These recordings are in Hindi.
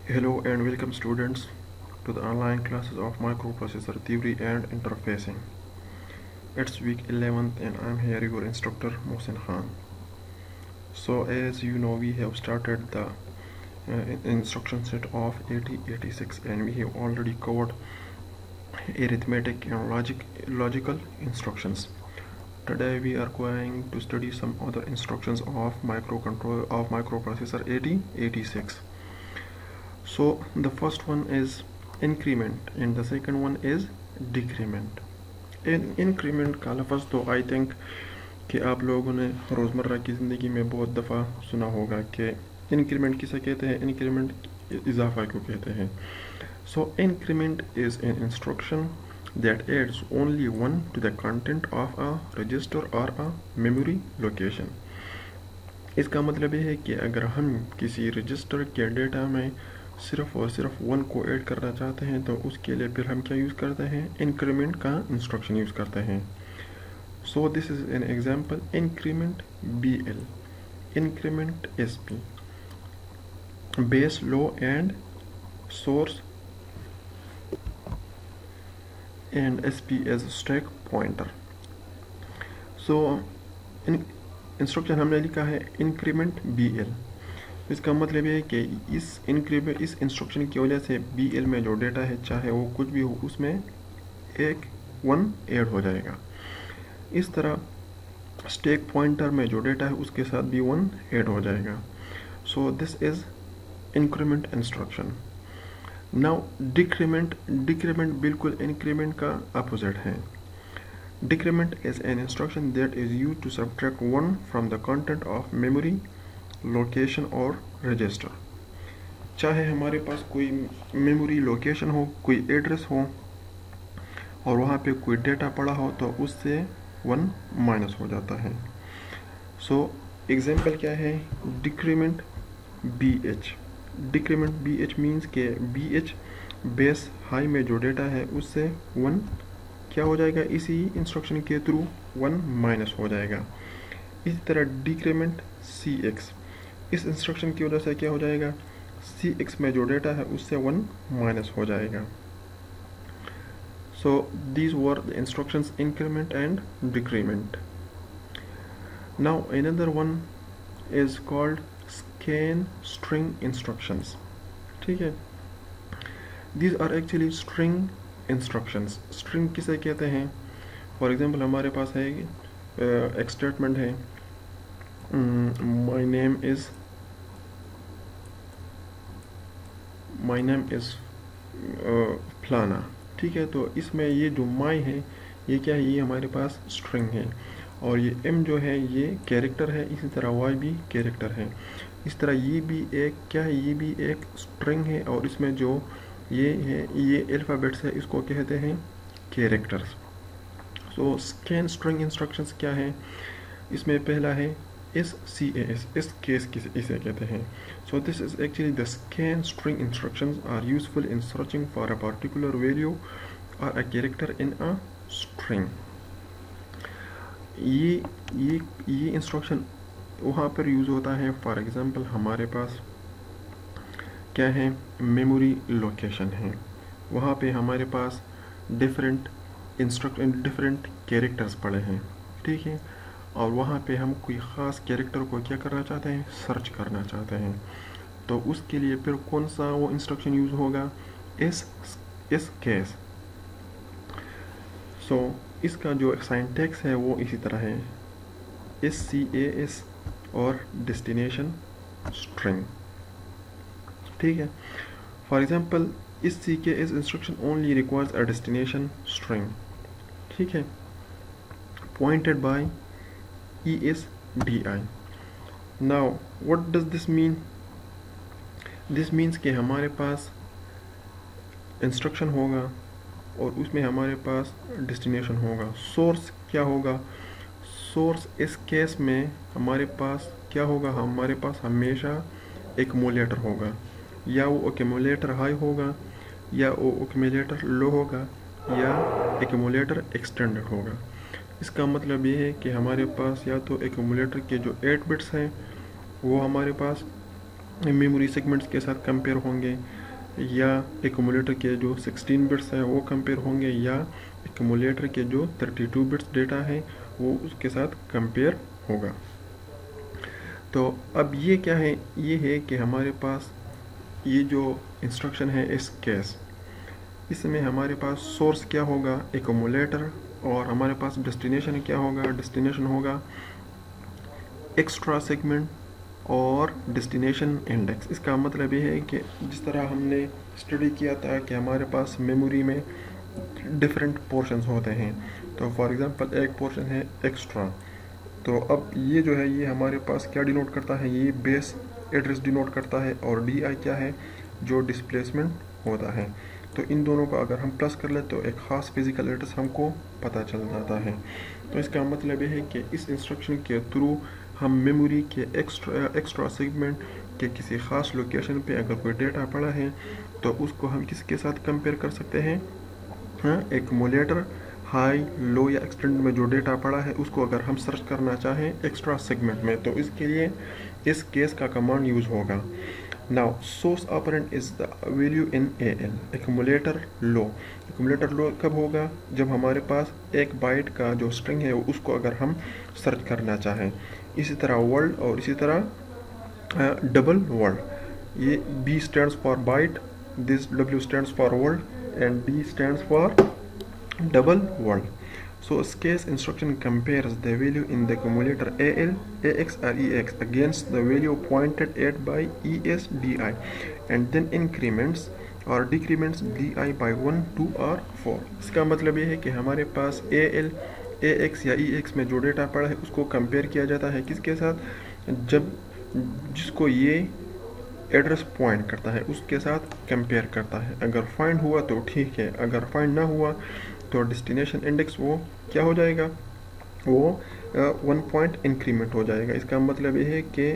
Hello and welcome students to the online classes of microprocessor theory and interfacing. It's week 11th and I'm here your instructor Mohsin Khan. So as you know we have started the instruction set of 8086 and we have already covered arithmetic and logical instructions. Today we are going to study some other instructions of microprocessor 8086. So the first one is increment and the second one is decrement. In increment का लफ्ज़ तो आई थिंक कि आप लोगों ने रोज़मर्रा की ज़िंदगी में बहुत दफ़ा सुना होगा कि इंक्रीमेंट किसे कहते हैं, इंक्रीमेंट इजाफा क्यों कहते हैं. So increment is an instruction that adds only one to the content of a register or a memory location. इसका मतलब ये है कि अगर हम किसी रजिस्टर के डेटा में सिर्फ और सिर्फ 1 को ऐड करना चाहते हैं तो उसके लिए फिर हम क्या यूज़ करते हैं, इंक्रीमेंट का इंस्ट्रक्शन यूज़ करते हैं. So this is an example increment BL, increment SP, base low and source and SP as stack pointer. So instruction हमने लिखा है इंक्रीमेंट BL. इसका मतलब ये है कि इस इंस्ट्रक्शन की वजह से BL में जो डेटा है चाहे वो कुछ भी हो उसमें एक 1 ऐड हो जाएगा. इस तरह स्टैक पॉइंटर में जो डेटा है उसके साथ भी 1 ऐड हो जाएगा. So this is increment instruction. Now decrement बिल्कुल इंक्रीमेंट का अपोजिट है. Decrement is an instruction that is used to subtract 1 from the content of memory location और रजिस्टर. चाहे हमारे पास कोई मेमोरी लोकेशन हो, कोई एड्रेस हो और वहाँ पे कोई डेटा पड़ा हो तो उससे 1 माइनस हो जाता है. सो एग्जाम्पल क्या है, decrement BH. Decrement BH means के BH बेस हाई में जो डेटा है उससे 1 क्या हो जाएगा, इसी इंस्ट्रक्शन के थ्रू 1 माइनस हो जाएगा. इसी तरह डिक्रीमेंट CX, इस इंस्ट्रक्शन की वजह से क्या हो जाएगा, CX में जो डेटा है उससे 1 माइनस हो जाएगा. So these were the instructions increment and decrement. Now another one is called scan string instructions. ठीक है, these are actually string instructions. String किसे कहते हैं, फॉर एग्जांपल हमारे पास है एक स्टेटमेंट है माय नेम इज फलाना. ठीक है, तो इसमें ये जो माई है ये क्या है, ये हमारे पास स्ट्रिंग है और ये M जो है ये कैरेक्टर है, इसी तरह Y भी कैरेक्टर है. इस तरह ये भी एक क्या है, ये भी एक स्ट्रिंग है और इसमें जो ये है ये अल्फ़ाबेट्स है, इसको कहते हैं कैरेक्टर्स. सो स्कैन स्ट्रिंग इंस्ट्रक्शंस क्या है, इसमें पहला है SCAS, इस केस इसे कहते हैं. So this is actually the scan string instructions are useful in searching for a particular value और a character in a string. ये इंस्ट्रक्शन वहाँ पर यूज़ होता है. फॉर एग्ज़ाम्पल हमारे पास क्या है, मेमोरी लोकेशन है, वहाँ पे हमारे पास डिफरेंट कैरेक्टर्स पड़े हैं. ठीक है, और वहाँ पे हम कोई ख़ास कैरेक्टर को क्या करना चाहते हैं, सर्च करना चाहते हैं. तो उसके लिए फिर कौन सा वो इंस्ट्रक्शन यूज़ होगा, इस केस. सो इसका जो सिंटैक्स है वो इसी तरह है SCAS और डेस्टिनेशन स्ट्रिंग. ठीक है, for example SCAS instruction only requires a destination string. ठीक है, pointed bye ESDI. Now what does this mean, this means कि हमारे पास इंस्ट्रक्शन होगा और उसमें हमारे पास डेस्टिनेशन होगा. सोर्स क्या होगा, सोर्स इस केस में हमारे पास क्या होगा, हमारे पास हमेशा एक्यूमुलेटर होगा, या वो एक्यूमुलेटर हाई होगा या वो एक्यूमुलेटर लो होगा या एक्यूमुलेटर एक्सटेंडेड होगा. इसका मतलब ये है कि हमारे पास या तो एक्यूमुलेटर के जो 8 बिट्स हैं वो हमारे पास मेमोरी सेगमेंट्स के साथ कंपेयर होंगे, या एक्यूमुलेटर के जो 16 बिट्स हैं वो कंपेयर होंगे, या एक्यूमुलेटर के जो 32 बिट्स डेटा है वो उसके साथ कंपेयर होगा। तो अब ये क्या है, ये है कि हमारे पास ये जो इंस्ट्रक्शन है इस केस, इसमें हमारे पास सोर्स क्या होगा, एक्यूमुलेटर, और हमारे पास डेस्टिनेशन क्या होगा, डेस्टिनेशन होगा एक्स्ट्रा सेगमेंट और डेस्टिनेशन इंडेक्स। इसका मतलब ये है कि जिस तरह हमने स्टडी किया था कि हमारे पास मेमोरी में डिफरेंट पोर्शंस होते हैं, तो फॉर एग्जांपल एक पोर्शन है एक्स्ट्रा, तो अब ये जो है ये हमारे पास क्या डिनोट करता है, ये बेस एड्रेस डिनोट करता है, और डी आई क्या है, जो डिस्प्लेसमेंट होता है। तो इन दोनों को अगर हम प्लस कर ले तो एक ख़ास फिजिकल एड्रेस हमको पता चल जाता है। तो इसका मतलब ये है कि इस इंस्ट्रक्शन के थ्रू हम मेमोरी के एक्स्ट्रा सेगमेंट के किसी ख़ास लोकेशन पे अगर कोई डेटा पड़ा है तो उसको हम किसके साथ कंपेयर कर सकते हैं, एक्यूमुलेटर हाई, लो या एक्सटेंड में जो डेटा पड़ा है उसको अगर हम सर्च करना चाहें एक्स्ट्रा सेगमेंट में, तो इसके लिए इस केस का कमांड यूज़ होगा। Now source operand is the value in AL, accumulator low. Accumulator low कब होगा, जब हमारे पास एक बाइट का जो स्ट्रिंग है उसको अगर हम सर्च करना चाहें। इसी तरह वर्ल्ड और इसी तरह डबल वर्ल्ड, ये B stands for byte, this W stands for world and D stands for double world. So case instruction compares the value in the accumulator AL, AX or EX against the value pointed at by ES DI and then increments or decrements DI by 1, 2 or 4. इसका मतलब ये है कि हमारे पास AL, AX या EX में जो डेटा पड़ा है उसको कंपेयर किया जाता है किसके साथ, जब जिसको ये एड्रेस पॉइंट करता है उसके साथ कंपेयर करता है। अगर फाइंड हुआ तो ठीक है, अगर फाइंड ना हुआ तो डेस्टिनेशन इंडेक्स वो क्या हो जाएगा, वो 1 पॉइंट इंक्रीमेंट हो जाएगा। इसका मतलब ये है कि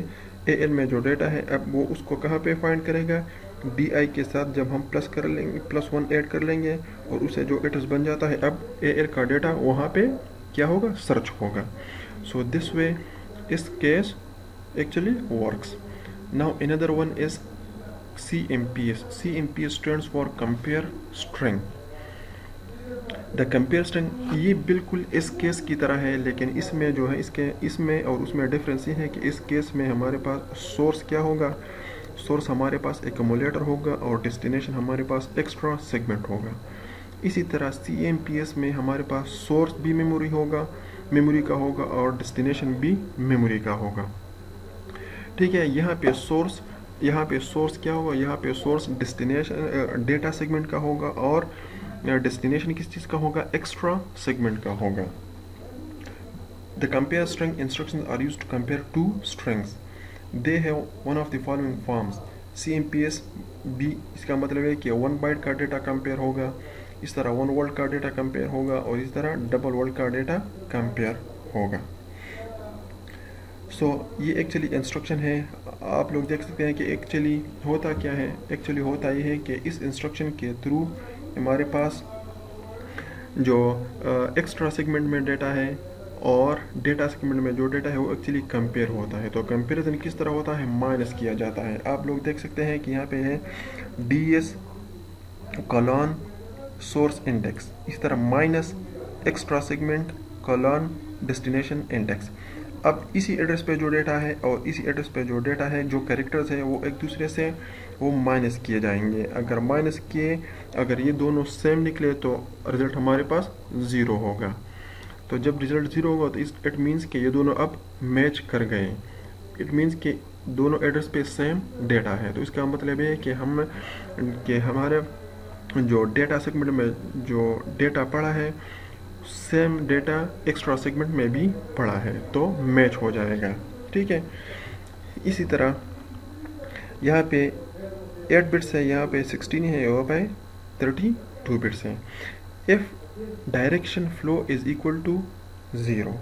AL में जो डेटा है अब वो उसको कहाँ पे फाइंड करेगा, DI के साथ जब हम प्लस कर लेंगे, +1 ऐड कर लेंगे और उसे जो एड्रेस बन जाता है अब AL का डेटा वहाँ पे क्या होगा, सर्च होगा। सो दिस वे इस case actually works. Now another one is CMPS. CMPS stands for compare string. The compare string ये बिल्कुल इस केस की तरह है, लेकिन इसमें जो है इसमें और उसमें डिफरेंस ये है कि इस केस में हमारे पास सोर्स क्या होगा, सोर्स हमारे पास एक्यूमुलेटर होगा और डेस्टिनेशन हमारे पास एक्स्ट्रा सेगमेंट होगा। इसी तरह CMPS में हमारे पास सोर्स भी मेमोरी का होगा और डेस्टिनेशन भी मेमोरी का होगा। ठीक है, यहाँ पे सोर्स क्या होगा, यहाँ पे सोर्स डेस्टिनेशन डेटा सेगमेंट का होगा और डेस्टिनेशन किस चीज़ का होगा, एक्स्ट्रा सेगमेंट का होगा। The compare string instructions are used to compare two strings, they have one of the following forms. CMPS भी इसका मतलब है कि 1 बाइट का डेटा कंपेयर होगा, इस तरह 1 वर्ड का डेटा कंपेयर होगा और इस तरह डबल वर्ड का डेटा कंपेयर होगा। ये एक्चुअली इंस्ट्रक्शन है। आप लोग देख सकते हैं कि एक्चुअली होता क्या है, एक्चुअली होता ये है कि इस इंस्ट्रक्शन के थ्रू हमारे पास जो एक्स्ट्रा सेगमेंट में डेटा है और डेटा सेगमेंट में जो डेटा है वो एक्चुअली कंपेयर होता है। तो कंपेरिजन किस तरह होता है, माइनस किया जाता है। आप लोग देख सकते हैं कि यहाँ पे है DS कॉलन सोर्स इंडेक्स, इस तरह minus extra segment colon destination index. अब इसी एड्रेस पे जो डेटा है और इसी एड्रेस पे जो डेटा है, जो कैरेक्टर्स है वो एक दूसरे से वो माइनस किए जाएंगे। अगर माइनस किए, अगर ये दोनों सेम निकले तो रिजल्ट हमारे पास 0 होगा। तो जब रिजल्ट 0 होगा तो इट मीन्स कि ये दोनों अब मैच कर गए, इट मीन्स कि दोनों एड्रेस पे सेम डेटा है। तो इसका मतलब ये है कि हमारे जो डेटा सेगमेंट में जो डेटा पड़ा है सेम डेटा एक्स्ट्रा सेगमेंट में भी पड़ा है, तो मैच हो जाएगा। ठीक है, इसी तरह यहाँ पे 8 बिट्स है, यहाँ पे 16 है, यहाँ पे 32 बिट्स है। If direction flow is equal to 0,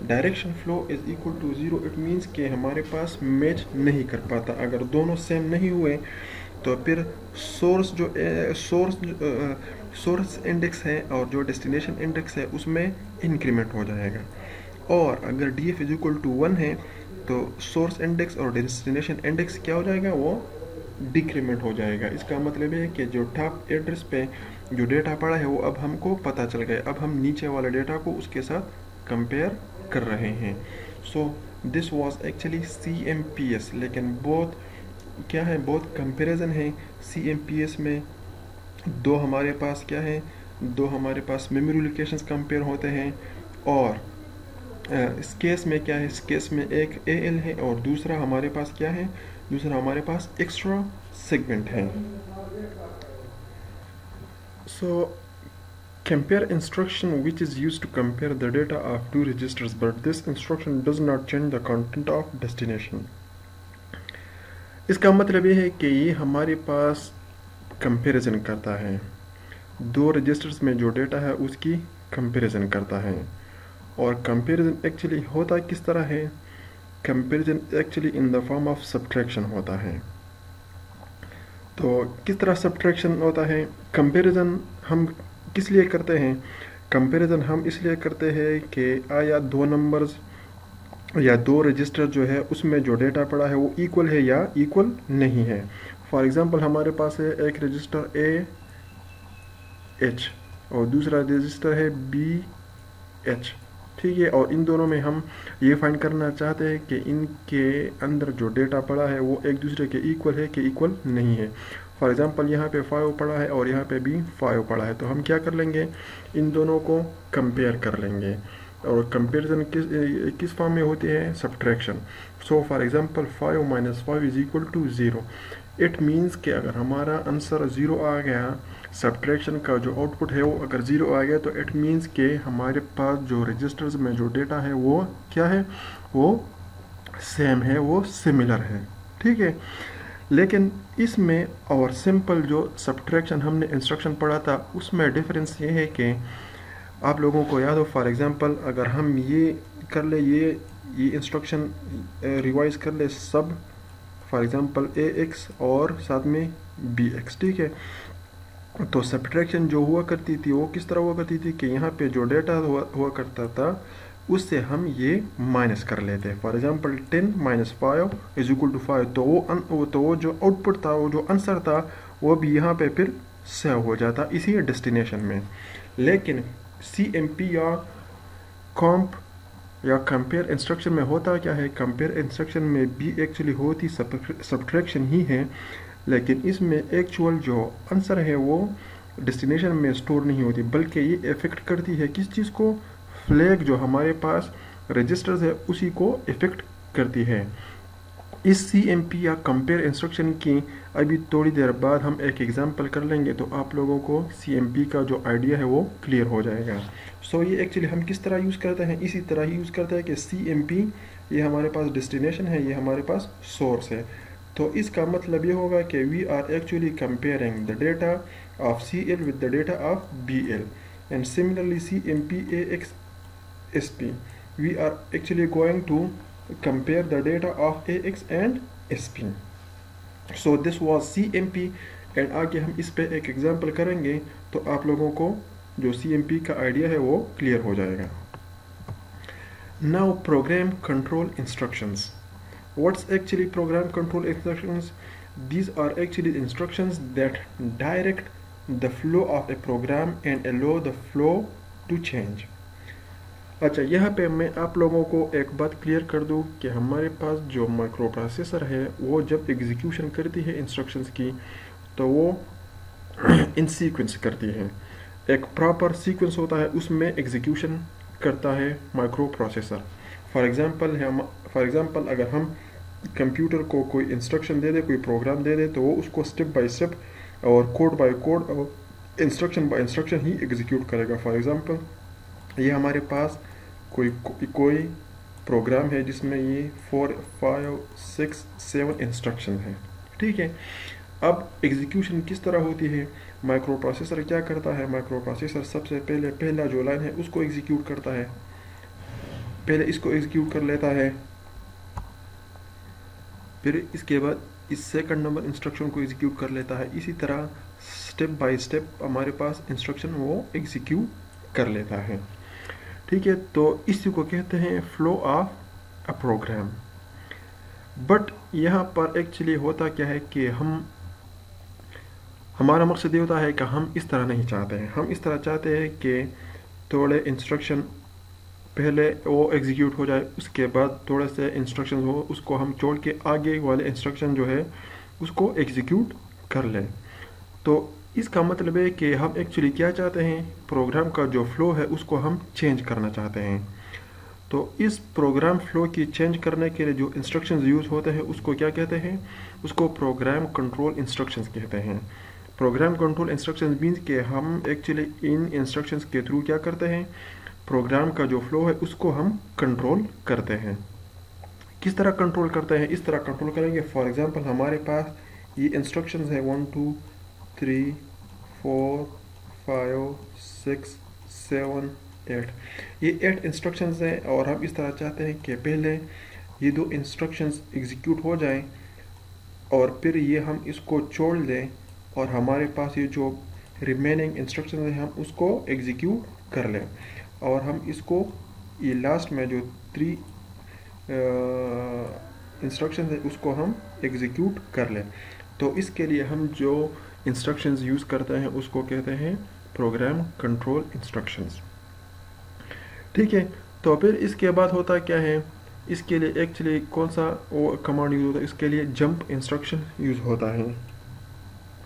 direction flow is equal to 0 it means कि हमारे पास मैच नहीं कर पाता। अगर दोनों सेम नहीं हुए तो फिर सोर्स इंडेक्स है और जो डेस्टिनेशन इंडेक्स है उसमें इंक्रीमेंट हो जाएगा। और अगर DF इज इक्वल टू 1 है तो सोर्स इंडेक्स और डेस्टिनेशन इंडेक्स क्या हो जाएगा, वो डिक्रीमेंट हो जाएगा। इसका मतलब है कि जो टॉप एड्रेस पे जो डेटा पड़ा है वो अब हमको पता चल गया, अब हम नीचे वाले डेटा को उसके साथ कंपेयर कर रहे हैं। So this was actually CMPS, लेकिन बहुत क्या है, बहुत कंपैरिजन है। CMPS में दो हमारे पास क्या है, दो हमारे पास मेमोरी लोकेशंस कंपेयर होते हैं, और इस केस में क्या है, इस केस में एक AL है और दूसरा हमारे पास क्या है, दूसरा हमारे पास एक्स्ट्रा सेगमेंट है। सो compare instruction which is used to compare the data of two registers, but this instruction does not change the content of destination। इसका मतलब ये है कि ये हमारे पास कंपैरिजन करता है, दो रजिस्टर्स में जो डेटा है उसकी कंपैरिजन करता है। और कंपैरिजन एक्चुअली होता किस तरह है, comparison actually in the form of subtraction होता है। तो किस तरह सब्ट्रैक्शन होता है, कंपैरिजन हम किस लिए करते हैं, कंपैरिजन हम इसलिए करते हैं कि या दो नंबर्स या दो रजिस्टर जो है उसमें जो डेटा पड़ा है वो इक्वल है या इक्वल नहीं है। फॉर एग्जांपल हमारे पास है एक रजिस्टर AH और दूसरा रजिस्टर है BH, ठीक है, और इन दोनों में हम ये फाइंड करना चाहते हैं कि इनके अंदर जो डेटा पड़ा है वो एक दूसरे के इक्वल है कि इक्वल नहीं है। फॉर एग्जांपल यहाँ पे 5 पड़ा है और यहाँ पे भी 5 पड़ा है, तो हम क्या कर लेंगे, इन दोनों को कंपेयर कर लेंगे। और कंपेरिजन किस फॉर्म में होती है, subtraction. So for example 5 - 5 is equal to 0। It means कि अगर हमारा आंसर 0 आ गया, सब्ट्रैक्शन का जो आउटपुट है वो अगर 0 आ गया, तो इट मीन्स कि हमारे पास जो रजिस्टर्स में जो डेटा है वो क्या है, वो सेम है, वो सिमिलर है, ठीक है। लेकिन इसमें और सिंपल जो सब्ट्रैक्शन हमने इंस्ट्रक्शन पढ़ा था उसमें डिफरेंस ये है कि आप लोगों को याद हो, फॉर एग्जांपल अगर हम ये कर ले, ये इंस्ट्रक्शन रिवाइज कर ले सब, फॉर एग्जांपल AX और साथ में BX, ठीक है। तो सब्ट्रैक्शन जो हुआ करती थी वो किस तरह हुआ करती थी कि यहाँ पे जो डेटा हुआ करता था उससे हम ये माइनस कर लेते हैं। For example 10 - 5 is equal to 5, तो वो जो आउटपुट था, वो जो आंसर था वो भी यहाँ पे फिर सेव हो जाता इसी डेस्टिनेशन में। लेकिन CMP या कॉम्प या कंपेयर इंस्ट्रक्शन में होता क्या है, कंपेयर इंस्ट्रक्शन में भी एक्चुअली होती सब्ट्रैक्शन ही है, लेकिन इसमें एक्चुअल जो आंसर है वो डेस्टिनेशन में स्टोर नहीं होती, बल्कि ये इफेक्ट करती है किस चीज़ को, फ्लैग जो हमारे पास रजिस्टर्स है उसी को इफेक्ट करती है। इस CMP या कंपेयर इंस्ट्रक्शन की अभी थोड़ी देर बाद हम एक एग्जांपल कर लेंगे, तो आप लोगों को CMP का जो आइडिया है वो क्लियर हो जाएगा। सो ये एक्चुअली हम किस तरह यूज़ करते हैं, इसी तरह ही यूज़ करते हैं कि CMP ये हमारे पास डेस्टिनेशन है, ये हमारे पास सोर्स है। तो इसका मतलब ये होगा कि we are actually comparing the data of CL with the data of BL, and similarly CMP AX SP, we are actually going to compare the data of AX and SP. So this was CMP, and आगे हम इस पे एक एग्जांपल करेंगे तो आप लोगों को जो CMP का आइडिया है वो क्लियर हो जाएगा। Now program control instructions. What's actually program control instructions? These are actually instructions that direct the flow of a program and allow the flow to change. अच्छा, यहाँ पे मैं आप लोगों को एक बात क्लियर कर दूँ कि हमारे पास जो माइक्रो प्रोसेसर है वो जब एग्जीक्यूशन करती है इंस्ट्रक्शंस की तो वो इन सीक्वेंस करती है, एक प्रॉपर सीक्वेंस होता है उसमें एग्जीक्यूशन करता है माइक्रो प्रोसेसर। फॉर एग्जांपल अगर हम कंप्यूटर को कोई इंस्ट्रक्शन दे दे, कोई प्रोग्राम दे दे, तो वो उसको स्टेप बाय स्टेप और कोड बाय कोड और इंस्ट्रक्शन बाय इंस्ट्रक्शन ही एग्जीक्यूट करेगा। फॉर एग्जांपल ये हमारे पास कोई प्रोग्राम है जिसमें ये 4, 5, 6, 7 इंस्ट्रक्शन है, ठीक है। अब एग्जीक्यूशन किस तरह होती है, माइक्रो प्रोसेसर क्या करता है, माइक्रो प्रोसेसर सबसे पहला जो लाइन है उसको एग्जीक्यूट करता है, पहले इसको एग्जीक्यूट कर लेता है, फिर इसके बाद इस सेकंड नंबर इंस्ट्रक्शन को एग्जीक्यूट कर लेता है। इसी तरह स्टेप बाय स्टेप हमारे पास इंस्ट्रक्शन वो एग्जीक्यूट कर लेता है, ठीक है। तो इसी को कहते हैं flow of a program. But यहाँ पर एक्चुअली होता क्या है कि हमारा मकसद ये होता है कि हम इस तरह नहीं चाहते हैं। हम इस तरह चाहते हैं कि थोड़े इंस्ट्रक्शन पहले वो एग्जीक्यूट हो जाए, उसके बाद थोड़े से इंस्ट्रक्शन हो उसको हम छोड़ के आगे वाले इंस्ट्रक्शन जो है उसको एग्जीक्यूट कर लें। तो इसका मतलब है कि हम एक्चुअली क्या चाहते हैं, प्रोग्राम का जो फ्लो है उसको हम चेंज करना चाहते हैं। तो इस प्रोग्राम फ्लो की चेंज करने के लिए जो इंस्ट्रक्शंस यूज़ होते हैं उसको क्या कहते हैं, उसको प्रोग्राम कंट्रोल इंस्ट्रक्शंस कहते हैं। प्रोग्राम कंट्रोल इंस्ट्रक्शंस मीन्स कि हम एक्चुअली इन इंस्ट्रक्शंस के थ्रू क्या करते हैं, प्रोग्राम का जो फ्लो है उसको हम कंट्रोल करते हैं। किस तरह कंट्रोल करते हैं, इस तरह कंट्रोल करेंगे। फॉर एग्जांपल हमारे पास ये इंस्ट्रक्शंस है 1 2 3 4 5 6 7 8, ये 8 इंस्ट्रक्शंस हैं और हम इस तरह चाहते हैं कि पहले ये 2 इंस्ट्रक्शंस एग्जीक्यूट हो जाएं और फिर ये हम इसको छोड़ दें और हमारे पास ये जो रिमेनिंग इंस्ट्रक्शंस हैं हम उसको एग्जीक्यूट कर लें और हम इसको ये लास्ट में जो 3 इंस्ट्रक्शंस है उसको हम एग्जीक्यूट कर लें। तो इसके लिए हम जो इंस्ट्रक्शंस यूज़ करते हैं उसको कहते हैं प्रोग्राम कंट्रोल इंस्ट्रक्शंस। ठीक है, तो फिर इसके बाद होता क्या है, इसके लिए एक्चुअली कौन सा वो कमांड यूज़ होता है, इसके लिए जंप इंस्ट्रक्शन यूज़ होता है।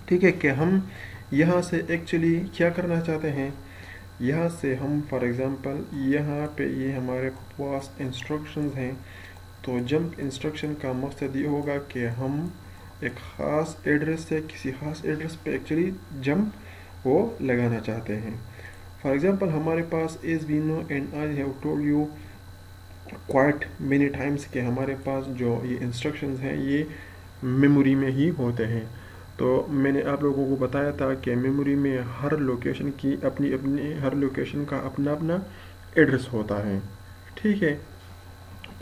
ठीक है, कि हम यहाँ से एक्चुअली क्या करना चाहते हैं, यहाँ से हम फॉर एग्ज़ाम्पल यहाँ पे ये हमारे पास इंस्ट्रक्शंस हैं। तो जंप इंस्ट्रक्शन का मकसद ये होगा कि हम एक ख़ास एड्रेस से किसी ख़ास एड्रेस पे एक्चुअली जंप वो लगाना चाहते हैं। फॉर एग्ज़ाम्पल हमारे पास as we know and I have told you quite many times के हमारे पास जो ये इंस्ट्रक्शंस हैं ये मेमोरी में ही होते हैं। तो मैंने आप लोगों को बताया था कि मेमोरी में हर लोकेशन की अपनी अपनी, हर लोकेशन का अपना अपना एड्रेस होता है। ठीक है,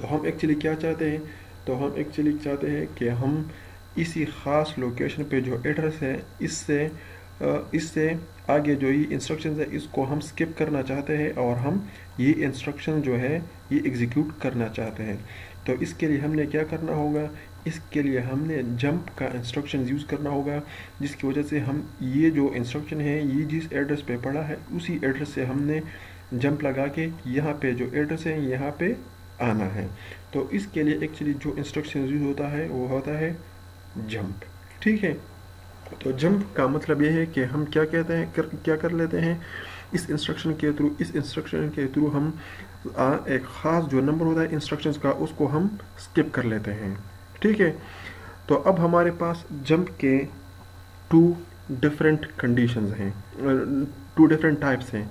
तो हम एक्चुअली क्या चाहते हैं, तो हम एक्चुअली चाहते हैं कि हम इसी ख़ास लोकेशन पे जो एड्रेस है इससे आगे जो ये इंस्ट्रक्शंस है इसको हम स्किप करना चाहते हैं और हम ये इंस्ट्रक्शन जो है ये एग्जीक्यूट करना चाहते हैं। तो इसके लिए हमने क्या करना होगा, इसके लिए हमने जंप का इंस्ट्रक्शन यूज़ करना होगा, जिसकी वजह से हम ये जो इंस्ट्रक्शन है ये जिस एड्रेस पे पड़ा है उसी एड्रेस से हमने जंप लगा के यहाँ पे जो एड्रेस है यहाँ पे आना है। तो इसके लिए एक्चुअली जो इंस्ट्रक्शन यूज़ होता है वो होता है जंप। ठीक है, तो जंप का मतलब ये है कि हम क्या कहते हैं क्या कर लेते हैं, इस इंस्ट्रक्शन के थ्रू हम एक ख़ास जो नंबर होता है इंस्ट्रक्शंस का उसको हम स्किप कर लेते हैं। ठीक है, तो अब हमारे पास जंप के 2 डिफरेंट कंडीशंस हैं, 2 डिफरेंट टाइप्स हैं।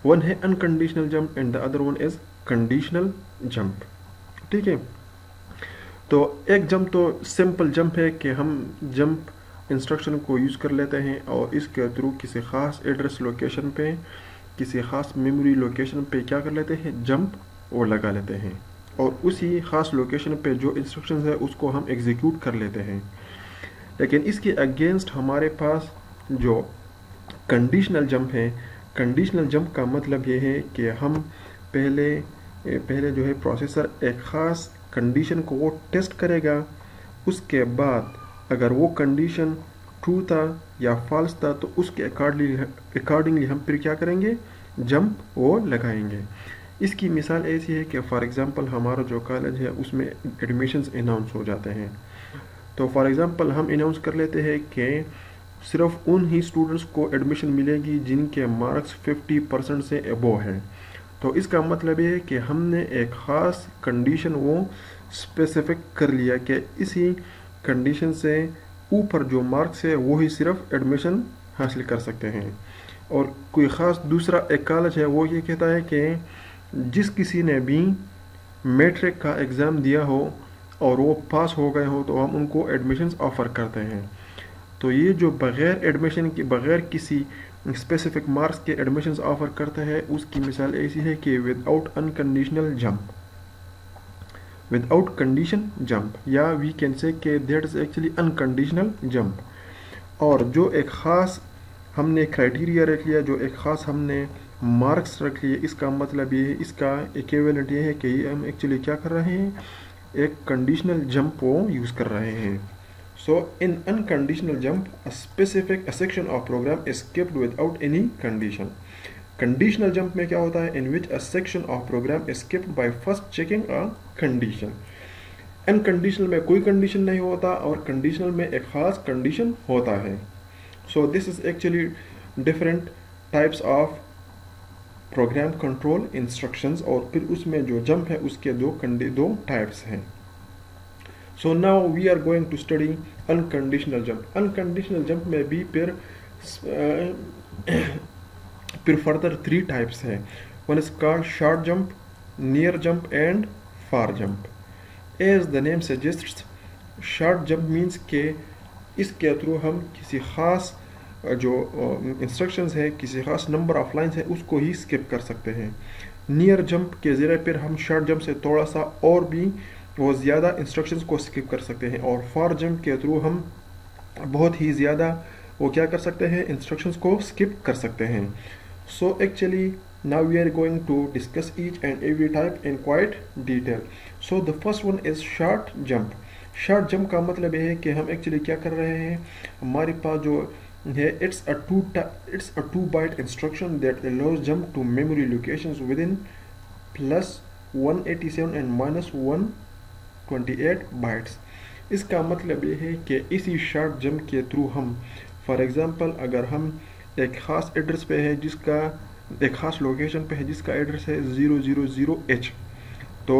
वन है unconditional jump and the other one is conditional jump. ठीक है, तो एक जंप तो सिंपल जंप है कि हम जंप इंस्ट्रक्शन को यूज़ कर लेते हैं और इसके थ्रू किसी ख़ास एड्रेस लोकेशन पे, किसी ख़ास मेमोरी लोकेशन पे क्या कर लेते हैं, जंप वो लगा लेते हैं और उसी ख़ास लोकेशन पे जो इंस्ट्रक्शन है उसको हम एग्जीक्यूट कर लेते हैं। लेकिन इसके अगेंस्ट हमारे पास जो कंडीशनल जंप है, कंडीशनल जंप का मतलब ये है कि हम पहले जो है प्रोसेसर एक ख़ास कंडीशन को वो टेस्ट करेगा, उसके बाद अगर वो कंडीशन ट्रू था या फॉल्स था तो उसके अकॉर्डिंगली हम फिर क्या करेंगे, जंप वो लगाएंगे। इसकी मिसाल ऐसी है कि फॉर एग्ज़ाम्पल हमारा जो कॉलेज है उसमें एडमिशन्स अनाउंस हो जाते हैं। तो फॉर एग्ज़ाम्पल हम अनाउंस कर लेते हैं कि सिर्फ उन ही स्टूडेंट्स को एडमिशन मिलेगी जिनके मार्क्स 50% से अबोव हैं। तो इसका मतलब ये है कि हमने एक ख़ास कंडीशन वो स्पेसिफिक कर लिया कि इसी कंडीशन से ऊपर जो मार्क्स है वो ही सिर्फ एडमिशन हासिल कर सकते हैं। और कोई ख़ास दूसरा एक कॉलेज है वो ये कहता है कि जिस किसी ने भी मैट्रिक का एग्ज़ाम दिया हो और वो पास हो गए हो तो हम उनको एडमिशन्स ऑफ़र करते हैं। तो ये जो बग़ैर किसी स्पेसिफिक मार्क्स के एडमिशन्स ऑफ़र करते हैं उसकी मिसाल ऐसी है कि विदाउट कंडीशन जंप, या वी कैन से कि that is actually unconditional jump. और जो एक ख़ास हमने क्राइटेरिया रख लिया, जो एक ख़ास हमने मार्क्स रख लिए, इसका मतलब ये है, इसका इक्विवेलेंट ये है कि हम एक्चुअली क्या कर रहे हैं, एक कंडीशनल जंप को यूज कर रहे हैं. So in unconditional jump a specific section of program is skipped without any condition. Conditional jump में क्या होता है? In which a section of program is skipped by first checking a condition. Unconditional में कोई कंडीशन नहीं होता और कंडीशनल में एक खास कंडीशन होता है. सो this is actually different types of program control instructions, और फिर उसमें जो जंप है उसके दो टाइप्स हैं. So now we are going to study unconditional jump. Unconditional jump में भी फिर फर्दर 3 टाइप्स हैं. One is called short jump, near jump and far jump. As the name suggests, short jump means के इसके थ्रू हम किसी खास जो इंस्ट्रक्शंस है, किसी खास नंबर ऑफ लाइन्स है, उसको ही स्किप कर सकते हैं. नियर जंप के ज़रिए फिर हम शॉर्ट जंप से थोड़ा सा और भी वो ज़्यादा इंस्ट्रक्शंस को स्किप कर सकते हैं. और फार जंप के थ्रू हम बहुत ही ज़्यादा वो क्या कर सकते हैं, इंस्ट्रक्शंस को स्किप कर सकते हैं. So actually now we are going to discuss each and every type in quite detail. So the first one is short jump. Short jump का मतलब ये है कि हम एक्चुअली क्या कर रहे हैं, हमारे पास जो है it's a 2 byte instruction that allows jump to memory locations within plus 187 and minus 128 bytes. इसका मतलब ये है कि इसी शॉर्ट जंप के थ्रू हम फॉर एग्जांपल अगर हम एक ख़ास एड्रेस पे है जिसका एक खास लोकेशन पे है जिसका एड्रेस है 000H, तो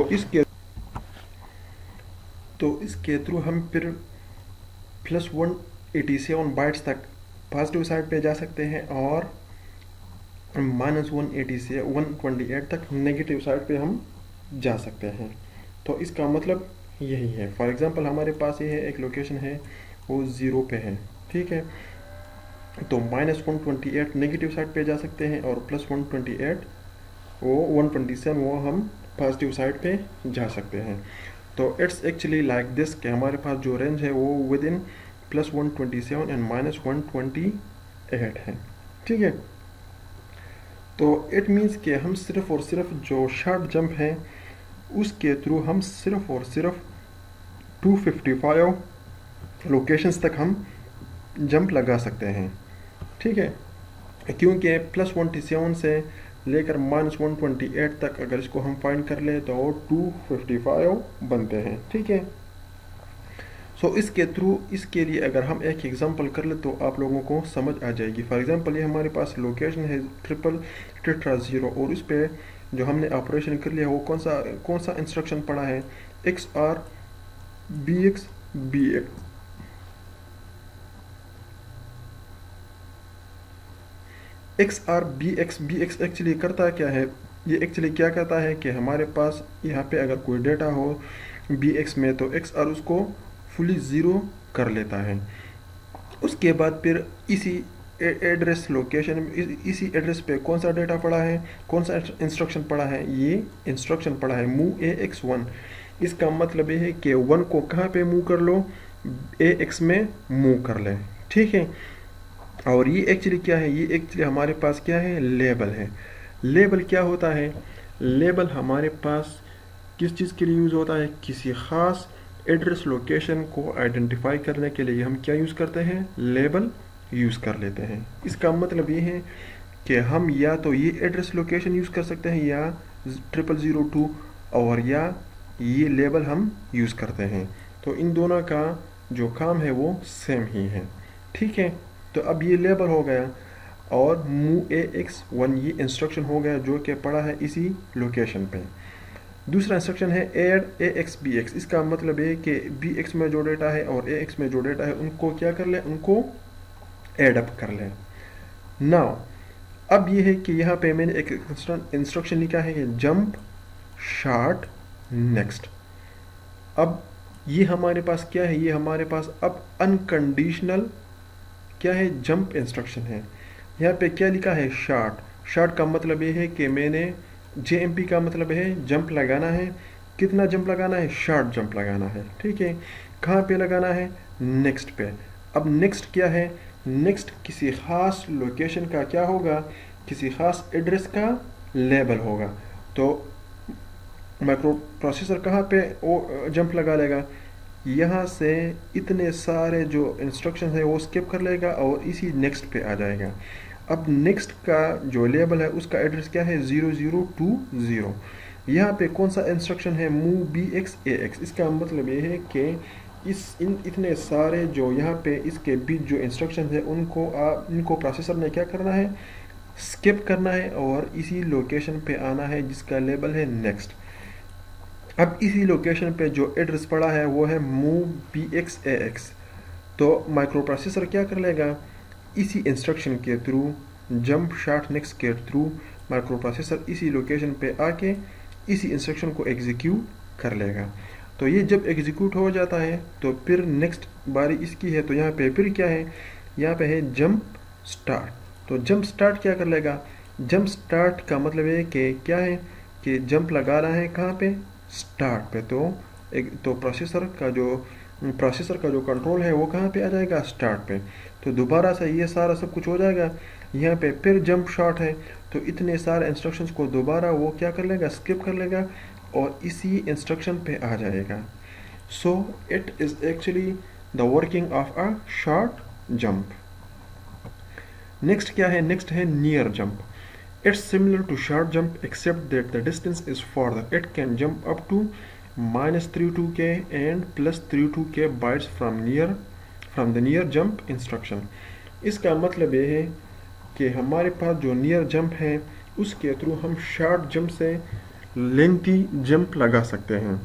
इसके थ्रू हम फिर प्लस 187 बाइट्स तक पॉजिटिव साइड पे जा सकते हैं और माइनस 128 तक नेगेटिव साइड पे हम जा सकते हैं. तो इसका मतलब यही है. फॉर एग्जांपल हमारे पास ये है एक लोकेशन है वो 0 पे है, ठीक है, तो माइनस 128 नेगेटिव साइड पे जा सकते हैं और प्लस 128 वो 127 वो हम पॉजिटिव साइड पे जा सकते हैं. तो इट्स एक्चुअली लाइक दिस कि हमारे पास जो रेंज है वो with in plus 127 and minus 128 है, ठीक है. तो इट मीन्स कि हम सिर्फ और सिर्फ जो शॉर्ट जंप है उसके थ्रू हम सिर्फ और सिर्फ 255 लोकेशंस तक हम जंप लगा सकते हैं, ठीक है, क्योंकि प्लस 127 से लेकर माइनस 128 तक अगर इसको हम फाइंड कर लें तो 255 बनते हैं, ठीक है. सो इसके थ्रू इसके लिए अगर हम एक एग्जांपल कर ले तो आप लोगों को समझ आ जाएगी. फॉर एग्जांपल ये हमारे पास लोकेशन है 000 और उस पर जो हमने ऑपरेशन कर लिया वो कौन सा इंस्ट्रक्शन पड़ा है, XR BX BX. XR BX actually करता क्या है, ये एक्चुअली क्या कहता है कि हमारे पास यहाँ पे अगर कोई डेटा हो BX में तो XR उसको फुली ज़ीरो कर लेता है. उसके बाद फिर इसी एड्रेस लोकेशन इसी एड्रेस पे कौन सा डेटा पड़ा है, कौन सा इंस्ट्रक्शन पड़ा है, ये इंस्ट्रक्शन पड़ा है मूव AX1. इसका मतलब ये है कि 1 को कहाँ पे मूव कर लो, AX में मूव कर ले, ठीक है. और ये एक्चुअली क्या है, ये एक्चुअली हमारे पास क्या है, लेबल है. लेबल क्या होता है, लेबल हमारे पास किस चीज़ के लिए यूज़ होता है, किसी ख़ास एड्रेस लोकेशन को आइडेंटिफाई करने के लिए हम क्या यूज़ करते हैं, लेबल यूज़ कर लेते हैं. इसका मतलब ये है कि हम या तो ये एड्रेस लोकेशन यूज़ कर सकते हैं या 0002 और या ये लेबल हम यूज़ करते हैं. तो इन दोनों का जो काम है वो सेम ही है, ठीक है. तो अब ये लेबल हो गया और मूव AX1 ये इंस्ट्रक्शन हो गया जो कि पड़ा है इसी लोकेशन पे. दूसरा इंस्ट्रक्शन है ऐड AX BX. इसका मतलब ये कि BX में जो डेटा है और AX में जो डेटा है उनको क्या कर ले, उनको ऐड अप कर ले. नाउ अब ये है कि यहाँ पे मैंने एक इंस्ट्रक्शन लिखा है जंप शॉर्ट नेक्स्ट. अब ये हमारे पास क्या है, ये हमारे पास अब अनकंडीशनल क्या है, जंप इंस्ट्रक्शन है. यहाँ पे क्या लिखा है, शॉर्ट का मतलब ये है कि मैंने JMP का मतलब है जंप लगाना है. कितना जंप लगाना है, शॉर्ट जंप लगाना है, ठीक है. कहाँ पे लगाना है, नेक्स्ट पे. अब नेक्स्ट क्या है, नेक्स्ट किसी ख़ास लोकेशन का क्या होगा, किसी ख़ास एड्रेस का लेबल होगा. तो माइक्रो प्रोसेसर कहाँ पे वो जंप लगा लेगा, यहाँ से इतने सारे जो इंस्ट्रक्शन है वो स्किप कर लेगा और इसी नेक्स्ट पे आ जाएगा। अब नेक्स्ट का जो लेबल है उसका एड्रेस क्या है, 0020। यहाँ पे कौन सा इंस्ट्रक्शन है, मूव BX AX। इसका मतलब ये है कि इतने सारे जो यहाँ पे इसके बीच जो इंस्ट्रक्शन है इनको प्रोसेसर ने क्या करना है, स्किप करना है और इसी लोकेशन पे आना है जिसका लेबल है नेक्स्ट। अब इसी लोकेशन पे जो एड्रेस पड़ा है वो है मूव BX AX। तो माइक्रो प्रोसेसर क्या कर लेगा, इसी इंस्ट्रक्शन के थ्रू, जंप शॉट नेक्स्ट के थ्रू माइक्रो प्रोसेसर इसी लोकेशन पे आके इसी इंस्ट्रक्शन को एग्जीक्यूट कर लेगा। तो ये जब एग्जीक्यूट हो जाता है तो फिर नेक्स्ट बारी इसकी है, तो यहाँ पे फिर क्या है, यहाँ पे है जंप स्टार्ट। तो जंप स्टार्ट क्या कर लेगा, जंप स्टार्ट का मतलब है कि क्या है कि जंप लगा रहा है कहाँ पे, स्टार्ट पे। तो प्रोसेसर का जो कंट्रोल है वो कहाँ पे आ जाएगा, स्टार्ट पे। तो दोबारा से ये सारा सब कुछ हो जाएगा। यहाँ पे फिर जंप शॉट है तो इतने सारे इंस्ट्रक्शंस को दोबारा वो क्या कर लेगा, स्किप कर लेगा और इसी इंस्ट्रक्शन पे आ जाएगा। So it is actually the working of a short jump. Next क्या है, नेक्स्ट है near jump. It's similar to short jump except that the distance is further. It can jump up to -32k and +32k bytes from the near jump instruction. इसका मतलब ये है कि हमारे पास जो नियर जंप है उसके थ्रू हम शॉर्ट जंप से लेंथी जंप लगा सकते हैं।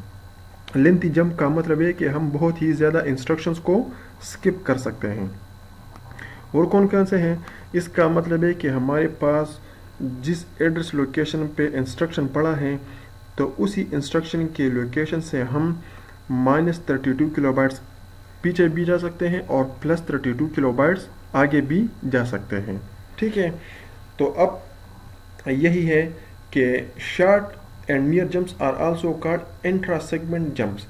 लेंथी जंप का मतलब है कि हम बहुत ही ज़्यादा इंस्ट्रक्शंस को स्किप कर सकते हैं। और कौन कौन से हैं, इसका मतलब है कि हमारे पास जिस एड्रेस लोकेशन पे इंस्ट्रक्शन पड़ा है तो उसी इंस्ट्रक्शन के लोकेशन से हम -32 किलोबाइट्स पीछे भी जा सकते हैं और +32 किलोबाइट्स आगे भी जा सकते हैं। ठीक है, तो अब यही है कि short and near jumps are also called intra segment jumps.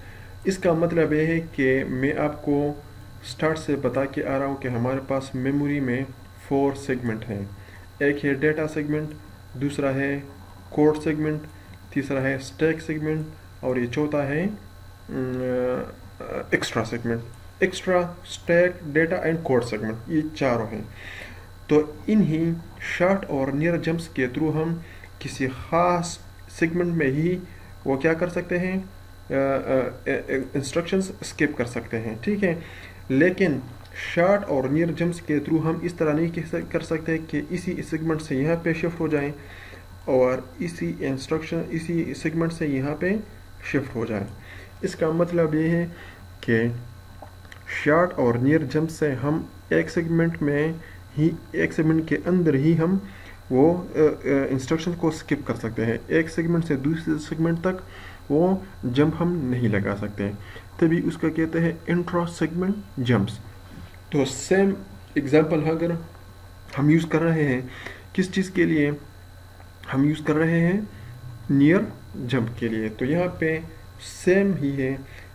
इसका मतलब ये है कि मैं आपको स्टार्ट से बता के आ रहा हूँ कि हमारे पास मेमोरी में 4 सेगमेंट हैं। एक है डेटा सेगमेंट, दूसरा है कोड सेगमेंट, तीसरा है स्टैक सेगमेंट और ये चौथा है extra segment. Extra, stack, data and code segment, ये चारों हैं। तो इन्हीं शॉर्ट और नियर जंप्स के थ्रू हम किसी ख़ास सेगमेंट में ही वो क्या कर सकते हैं, इंस्ट्रक्शंस स्किप कर सकते हैं। ठीक है, लेकिन शॉर्ट और नियर जंप्स के थ्रू हम इस तरह नहीं कर सकते कि इसी सेगमेंट से यहाँ पे शिफ्ट हो जाएं और इसी सेगमेंट से यहाँ पे शिफ्ट हो जाएं। इसका मतलब ये है कि शॉर्ट और नियर जंप से हम एक सेगमेंट के अंदर ही हम वो इंस्ट्रक्शन को स्किप कर सकते हैं। एक सेगमेंट से दूसरे सेगमेंट तक वो जंप हम नहीं लगा सकते, तभी उसका कहते हैं इंट्रा सेगमेंट जंप्स। तो सेम एग्जाम्पल अगर हम यूज़ कर रहे हैं, किस चीज़ के लिए हम यूज़ कर रहे हैं, नियर जंप के लिए, तो यहाँ पे सेम ही है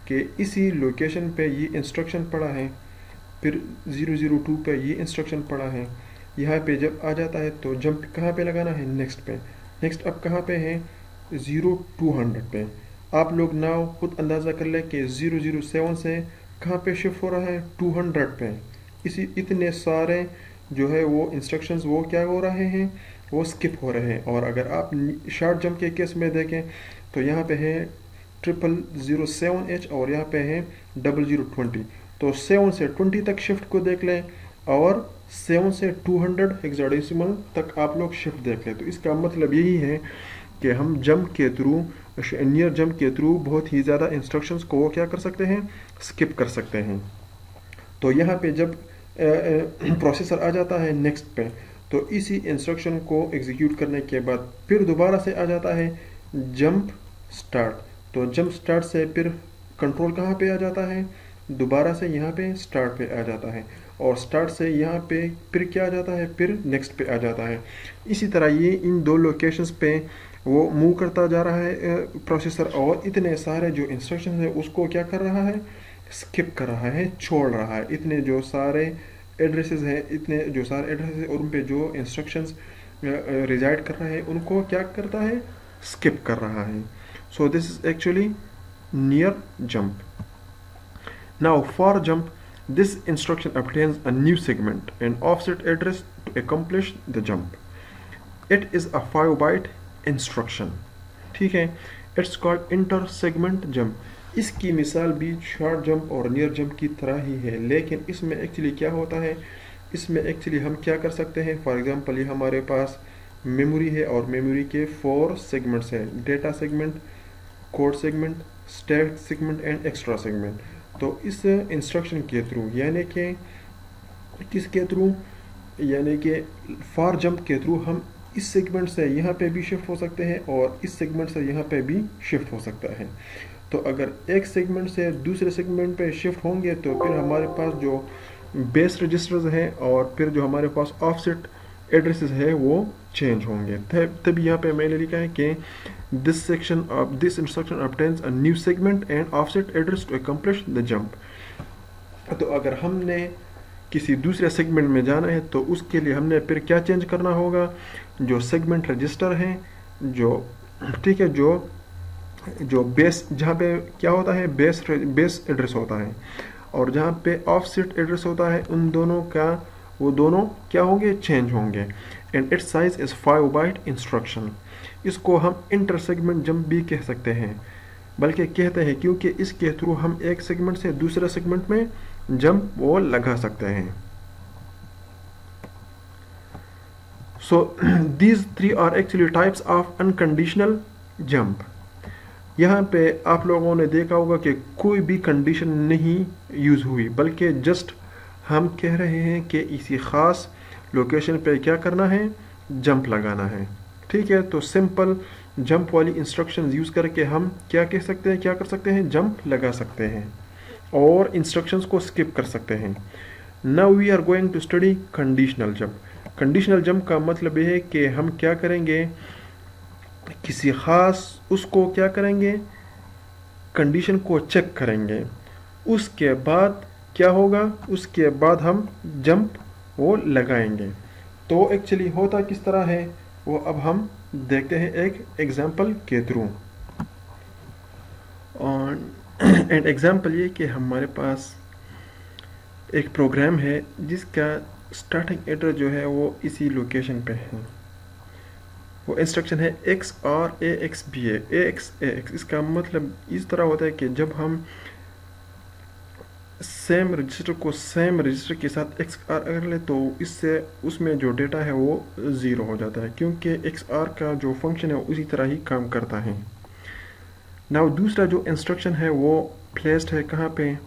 कि इसी लोकेशन पे ये इंस्ट्रक्शन पड़ा है, फिर 002 पे ये इंस्ट्रक्शन पड़ा है। यहाँ पे जब आ जाता है तो जंप कहाँ पे लगाना है, नेक्स्ट पे। नेक्स्ट अब कहाँ पे है, 0200 पे। आप लोग नाउ खुद अंदाज़ा कर ले कि 007 से कहाँ पे शिफ्ट हो रहा है, 200 पे। इतने सारे जो है वो इंस्ट्रक्शंस वो क्या हो रहे हैं, वो स्किप हो रहे हैं। और अगर आप शॉर्ट जंप के केस में देखें तो यहाँ पे है 0007H और यहाँ पे है 0020। तो 7 से 20 तक शिफ्ट को देख लें और 7 से 200 हेक्साडेसिमल तक आप लोग शिफ्ट देख लें। तो इसका मतलब यही है कि हम जंप के थ्रू, नियर जंप के थ्रू बहुत ही ज़्यादा इंस्ट्रक्शंस को वो क्या कर सकते हैं, स्किप कर सकते हैं। तो यहाँ पे जब प्रोसेसर आ जाता है नेक्स्ट पे, तो इसी इंस्ट्रक्शन को एग्जीक्यूट करने के बाद फिर दोबारा से आ जाता है जंप स्टार्ट। तो जंप स्टार्ट से फिर कंट्रोल कहाँ पे आ जाता है, दोबारा से यहाँ पे स्टार्ट पे आ जाता है और स्टार्ट से यहाँ पे फिर क्या आ जाता है, फिर नेक्स्ट पे आ जाता है। इसी तरह ये इन दो लोकेशंस पे वो मूव करता जा रहा है प्रोसेसर और इतने सारे जो इंस्ट्रक्शन है उसको क्या कर रहा है, स्किप कर रहा है, छोड़ रहा है। इतने जो सारे एड्रेसेस हैं, और उन पे जो इंस्ट्रक्शंस रिजाइड कर रहे हैं उनको क्या करता है, स्किप कर रहा है। So this is actually near jump. Now for jump, this instruction obtains a new segment and offset address to accomplish the jump. It is a 5 byte instruction. ठीक है, it's called inter segment jump. इसकी मिसाल भी शॉर्ट जंप और नियर जंप की तरह ही है, लेकिन इसमें एक्चुअली क्या होता है, इसमें एक्चुअली हम क्या कर सकते हैं, फॉर एग्जांपल ये हमारे पास मेमोरी है और मेमोरी के 4 सेगमेंट्स हैं, data segment, code segment, stack segment and extra segment. तो इस इंस्ट्रक्शन के थ्रू यानी कि किसके थ्रू, यानी कि फॉर जंप के थ्रू हम इस सेगमेंट से यहाँ पे भी शिफ्ट हो सकते हैं और इस सेगमेंट से यहाँ पे भी शिफ्ट हो सकता है। तो अगर एक सेगमेंट से दूसरे सेगमेंट पे शिफ्ट होंगे तो फिर हमारे पास जो बेस रजिस्टर्स हैं और फिर जो हमारे पास ऑफसेट एड्रेसेस है वो चेंज होंगे। तभी यहाँ पे मैंने लिखा है कि this section of this instruction obtains a new segment and offset address to accomplish the jump. तो अगर हमने किसी दूसरे सेगमेंट में जाना है तो उसके लिए हमने फिर क्या चेंज करना होगा, जो सेगमेंट रजिस्टर हैं, जो ठीक है, जो बेस, जहाँ पे क्या होता है बेस एड्रेस होता है और जहाँ पे ऑफसेट एड्रेस होता है, उन दोनों का वो दोनों क्या होंगे, चेंज होंगे। And its size is 5 byte instruction. इसको हम इंटर सेगमेंट जंप भी कह सकते हैं, बल्कि कहते हैं क्योंकि इसके थ्रू हम एक सेगमेंट से दूसरे सेगमेंट में जंप वो लगा सकते हैं। So these 3 are actually types of unconditional jump. यहाँ पे आप लोगों ने देखा होगा कि कोई भी कंडीशन नहीं यूज हुई, बल्कि जस्ट हम कह रहे हैं कि इसी खास लोकेशन पे क्या करना है, जंप लगाना है। ठीक है, तो सिंपल जंप वाली इंस्ट्रक्शंस यूज करके हम क्या कह सकते हैं, क्या कर सकते हैं, जंप लगा सकते हैं और इंस्ट्रक्शंस को स्किप कर सकते हैं। Now we are going to study conditional jump. Conditional jump का मतलब ये है कि हम क्या करेंगे, किसी खास उसको क्या करेंगे, कंडीशन को चेक करेंगे, उसके बाद क्या होगा, उसके बाद हम जंप वो लगाएंगे। तो एक्चुअली होता किस तरह है वो अब हम देखते हैं एक एग्जांपल के थ्रू। और एंड एग्जांपल ये कि हमारे पास एक प्रोग्राम है जिसका स्टार्टिंग एड्रेस जो है वो इसी लोकेशन पे है। वो इंस्ट्रक्शन है XRAXBA AX। इसका मतलब इस तरह होता है कि जब हम सेम रजिस्टर को सेम रजिस्टर के साथ XR कर ले तो इससे उसमें जो डेटा है वो 0 हो जाता है, क्योंकि XR का जो फंक्शन है उसी तरह ही काम करता है। नाउ दूसरा जो इंस्ट्रक्शन है वो प्लेस्ड है कहाँ पे,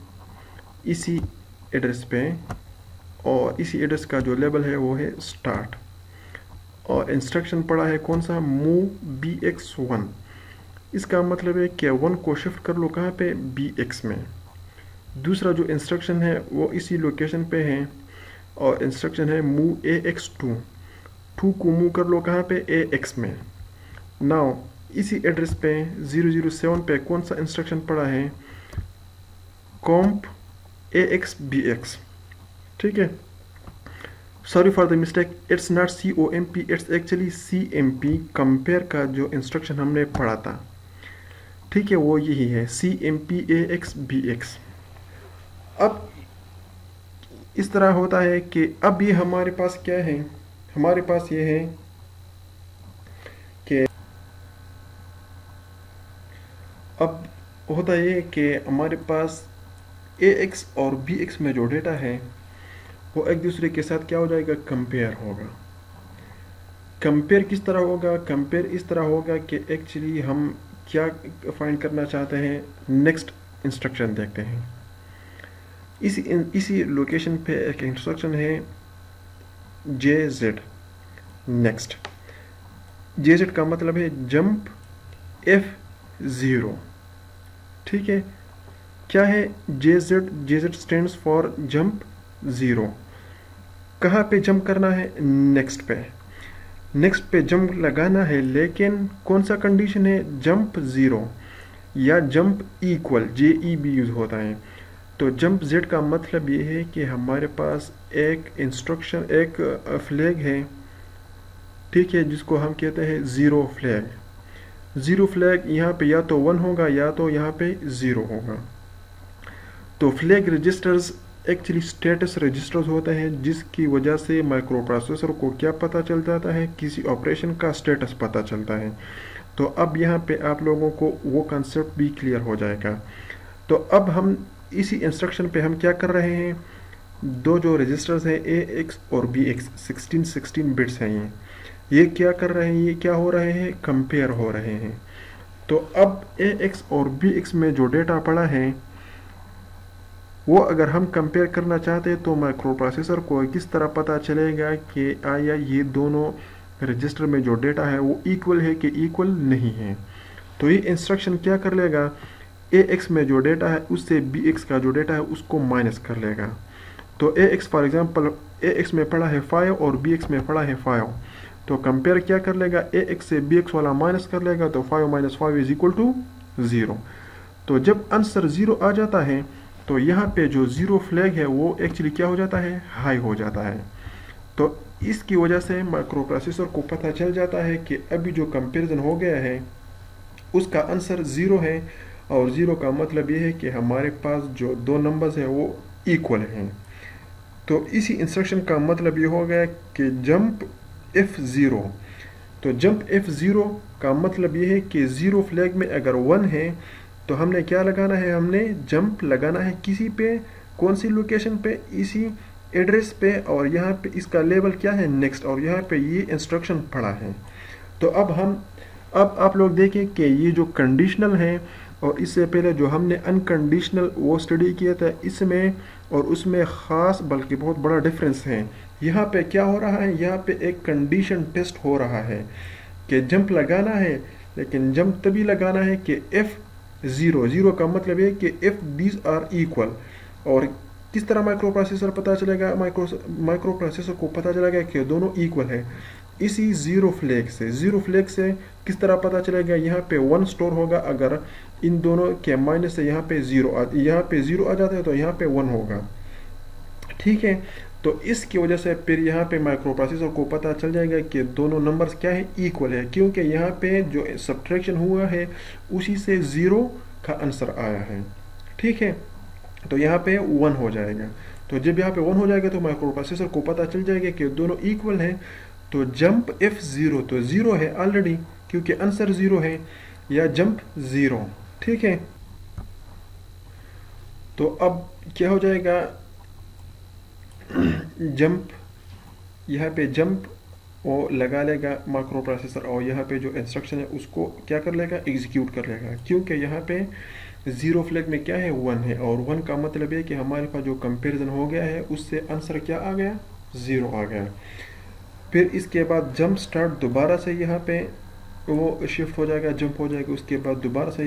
इसी एड्रेस पे, और इसी एड्रेस का जो लेबल है वो है स्टार्ट, और इंस्ट्रक्शन पड़ा है कौन सा, मूव BX1। इसका मतलब है कि 1 को शिफ्ट कर लो कहाँ पे, BX में। दूसरा जो इंस्ट्रक्शन है वो इसी लोकेशन पे है और इंस्ट्रक्शन है मूव AX2। 2 को मूव कर लो कहाँ पे, AX में। नाउ इसी एड्रेस पे 007 पे कौन सा इंस्ट्रक्शन पड़ा है, कॉम्प AXBX। ठीक है, sorry for the mistake, it's not COMP, it's actually CMP। Compare का जो इंस्ट्रक्शन हमने पढ़ा था, ठीक है, वो यही है CMP AXBX। अब इस तरह होता है कि अब ये हमारे पास क्या है, हमारे पास ये है कि अब होता ये कि हमारे पास AX और BX में जो डेटा है वो एक दूसरे के साथ क्या हो जाएगा, कंपेयर होगा। कंपेयर किस तरह होगा, कंपेयर इस तरह होगा कि एक्चुअली हम क्या फाइंड करना चाहते हैं, नेक्स्ट इंस्ट्रक्शन देखते हैं। इसी लोकेशन पे एक इंस्ट्रक्शन है JZ नेक्स्ट। JZ का मतलब है जंप F0। ठीक है, क्या है JZ स्टैंड्स फॉर जंप 0। कहाँ पे जंप करना है, नेक्स्ट पे। नेक्स्ट पे जंप लगाना है, लेकिन कौन सा कंडीशन है, जंप 0 या जंप इक्वल, JEB यूज होता है। तो जंप Z का मतलब ये है कि हमारे पास एक इंस्ट्रक्शन, एक फ्लैग है, ठीक है, जिसको हम कहते हैं 0 फ्लैग। ज़ीरो फ्लैग यहाँ पे या तो 1 होगा या तो यहाँ पे 0 होगा। तो flag registers actually status registers होते हैं, जिसकी वजह से माइक्रो प्रोसेसर को क्या पता चल जाता है, किसी ऑपरेशन का स्टेटस पता चलता है। तो अब यहाँ पे आप लोगों को वो कंसेप्ट भी क्लियर हो जाएगा। तो अब हम इसी इंस्ट्रक्शन पे हम क्या कर रहे हैं, दो जो रजिस्टर्स हैं AX और BX 16 बिट्स हैं, ये क्या कर रहे हैं, ये क्या हो रहे हैं, कंपेयर हो रहे हैं। तो अब AX और BX में जो डेटा पड़ा है वो अगर हम कंपेयर करना चाहते हैं तो माइक्रो प्रोसेसर को किस तरह पता चलेगा कि आया ये दोनों रजिस्टर में जो डेटा है वो इक्वल है कि इक्वल नहीं है। तो ये इंस्ट्रक्शन क्या कर लेगा, AX में जो डेटा है उससे BX का जो डेटा है उसको माइनस कर लेगा। तो AX फॉर एग्जांपल AX में पड़ा है 5 और BX में पड़ा है 5, तो कंपेयर क्या कर लेगा, AX से BX वाला माइनस कर लेगा, तो 5 - 5 इज इक्वल टू 0। तो जब आंसर 0 आ जाता है तो यहाँ पे जो 0 फ्लैग है वो एक्चुअली क्या हो जाता है, हाई हो जाता है। तो इसकी वजह से माइक्रो प्रोसेसर को पता चल जाता है कि अभी जो कंपैरिजन हो गया है उसका आंसर 0 है, और 0 का मतलब ये है कि हमारे पास जो दो नंबर्स हैं वो इक्वल हैं। तो इसी इंस्ट्रक्शन का मतलब ये हो गया कि जंप F0। तो जंप F0 का मतलब ये है कि 0 फ्लैग में अगर 1 है तो हमने क्या लगाना है, हमने जंप लगाना है किसी पे, कौन सी लोकेशन पे, इसी एड्रेस पे, और यहाँ पे इसका लेवल क्या है, नेक्स्ट, और यहाँ पे ये इंस्ट्रक्शन पड़ा है। तो अब आप लोग देखें कि ये जो कंडीशनल है और इससे पहले जो हमने अनकंडीशनल वो स्टडी किया था, इसमें और उसमें ख़ास बल्कि बहुत बड़ा डिफरेंस है। यहाँ पे क्या हो रहा है, यहाँ पे एक कंडीशन टेस्ट हो रहा है कि जंप लगाना है, लेकिन जंप तभी लगाना है कि F0 का मतलब है कि इफ दीज आर इक्वल। और किस तरह माइक्रो प्रोसेसर पता चलेगा, माइक्रो प्रोसेसर को पता चलेगा कि दोनों इक्वल है, इसी 0 फ्लैग से किस तरह पता चलेगा, यहाँ पे 1 स्टोर होगा, अगर इन दोनों के माइनस से यहाँ पे 0 आ जाता है तो यहाँ पे 1 होगा। ठीक है, तो इसकी वजह से फिर यहाँ पे माइक्रो प्रोसेसर को पता चल जाएगा कि दोनों नंबर्स क्या है, इक्वल है, क्योंकि यहाँ पे जो सब्ट्रैक्शन हुआ है उसी से 0 का आंसर आया है। ठीक है, तो यहाँ पे 1 हो जाएगा। तो जब यहाँ पे 1 हो जाएगा तो माइक्रो प्रोसेसर को पता चल जाएगा कि दोनों इक्वल हैं। तो जंप F0 तो 0 है ऑलरेडी, क्योंकि आंसर 0 है, या जंप 0। ठीक है, तो अब क्या हो जाएगा, जंप, यहाँ पे जंप वो लगा लेगा माइक्रो प्रोसेसर, और यहाँ पे जो इंस्ट्रक्शन है उसको क्या कर लेगा, एग्जीक्यूट कर लेगा, क्योंकि यहाँ पे 0 फ्लैग में क्या है, 1 है, और 1 का मतलब है कि हमारे पास जो कंपैरिजन हो गया है उससे आंसर क्या आ गया, 0 आ गया। फिर इसके बाद जंप स्टार्ट, दोबारा से यहाँ पे वो शिफ्ट हो जाएगा, जंप हो जाएगा, उसके बाद दोबारा से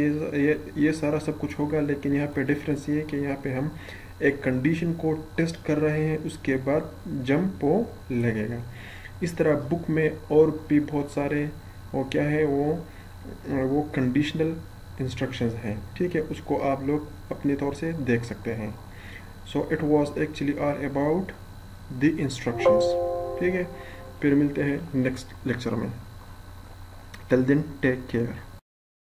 ये सारा सब कुछ होगा। लेकिन यहाँ पे डिफरेंस ये है कि यहाँ पे हम एक कंडीशन को टेस्ट कर रहे हैं, उसके बाद जंप वो लगेगा। इस तरह बुक में और भी बहुत सारे वो क्या है, वो कंडीशनल इंस्ट्रक्शंस हैं। ठीक है, उसको आप लोग अपने तौर से देख सकते हैं। So it was actually all about the instructions. ठीक है, फिर मिलते हैं नेक्स्ट लेक्चर में। Till then take care.